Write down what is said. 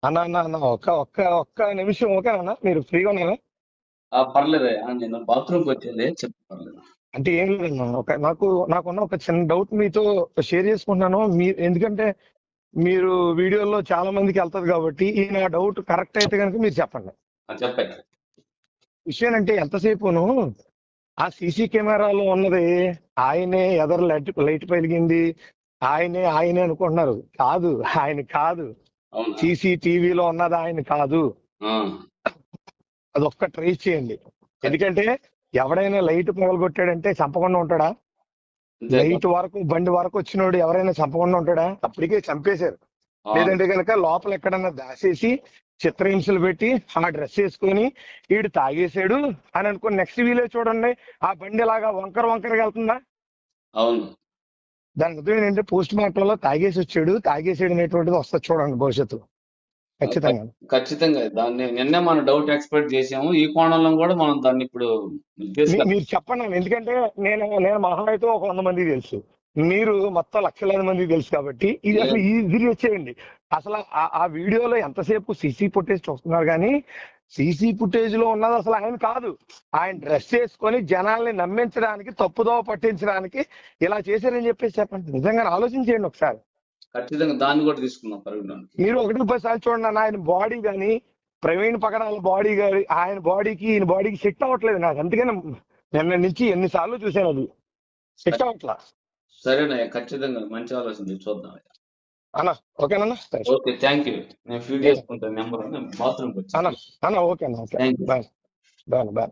అన్న అన్న అన్న ఒక్క ఒక్క ఒక్క నిమిషం ఓకేనా? మీరు ఫ్రీగా ఉన్నారా? పర్లేదు. నేను బాత్రూమ్కి వచ్చింది, చెప్పు. పర్లేదు. అంటే ఏం లేదన్నా, నాకున్న ఒక చిన్న డౌట్ మీతో షేర్ చేసుకుంటున్నాను. ఎందుకంటే మీరు వీడియోలో చాలా మందికి వెళ్తది కాబట్టి ఈ నా డౌట్ కరెక్ట్ అయితే కనుక మీరు చెప్పండి. చెప్పండి. విషయం అంటే ఎంతసేపును ఆ సీసీ కెమెరాలో ఉన్నది ఆయనే, ఎదరు లైట్ లైట్ వెలిగింది ఆయనే అనుకుంటున్నారు. కాదు, ఆయన కాదు. అవునా? సీసీటీవీలో ఉన్నది ఆయన కాదు. ఆ, అదొక్క ట్రై చేయండి. ఎందుకంటే ఎవడైనా లైట్ పగలగొట్టాడంటే చంపకుండా ఉంటాడా? అంతే కదా. లైట్ వరకు బండి వరకు వచ్చినోడు ఎవరైనా చంపకుండా ఉంటాడా? అప్పటికే చంపేశారు. అవును. లేదంటే కనుక లోపల ఎక్కడన్నా దాసేసి చిత్రహింసలు పెట్టి ఆ డ్రెస్ వేసుకొని వీడు తాగేశాడు అని అనుకుని నెక్స్ట్ వీలే చూడండి, ఆ బండి ఇలాగా వంకరగా వెళ్తుందా? అవును. దాని అర్థం ఏంటంటే పోస్ట్ మార్టంలో తాగేసాడు అనేటువంటిది వస్తుంది చూడండి భవిష్యత్తులో ఖచ్చితంగా. ఖచ్చితంగా దాన్ని నిన్నే మనం డౌట్ ఎక్స్పెక్ట్ చేసాము. ఈ కోణంలో కూడా మనం దాన్ని ఇప్పుడు తీసుకెళ్తాం. మీరు చెప్పండి అన్న. ఎందుకంటే నేను మహా అయితే ఒక 100 మందికి తెలుసు, మీరు మొత్తం లక్షలాది మందికి తెలుసు కాబట్టి ఇది అసలు ఈజీ వచ్చేయండి. అసలు ఆ వీడియోలో ఎంతసేపు సీసీ ఫుటేజ్ చూస్తున్నారు కానీ సీసీ ఫుటేజ్ లో ఉన్నది అసలు ఆయన కాదు. ఆయన డ్రెస్ చేసుకొని జనాల్ని నమ్మించడానికి, తప్పుదోవ పట్టించడానికి ఇలా చేశారని చెప్పేసి చెప్పండి. నిజంగా ఆలోచించేయండి ఒకసారి. ఖచ్చితంగా దాన్ని కూడా తీసుకుందాం పరిగణలోకి. మీరు 1-10 సార్లు చూడండి అన్న, ఆయన బాడీ కానీ ప్రవీణ్ పగడాల బాడీ కానీ ఆయన బాడీకి ఈయన బాడీకి సెట్ అవ్వట్లేదు నాకు. అందుకని నిన్న నుంచి ఎన్నిసార్లు చూశాను, అది సెట్ అవ్వట్లా. సరేనయ్యా, ఖచ్చితంగా మంచి ఆలోచన, చూద్దాం. అన్న ఓకేనన్నా? Okay, thank you. నేను ఫీడ్ చేసుకుంటాను నెంబర్, బాత్రూమ్కి అన్న వచ్చాను. అన్న ఓకే అన్న, okay. Thank you. Bye bye bye.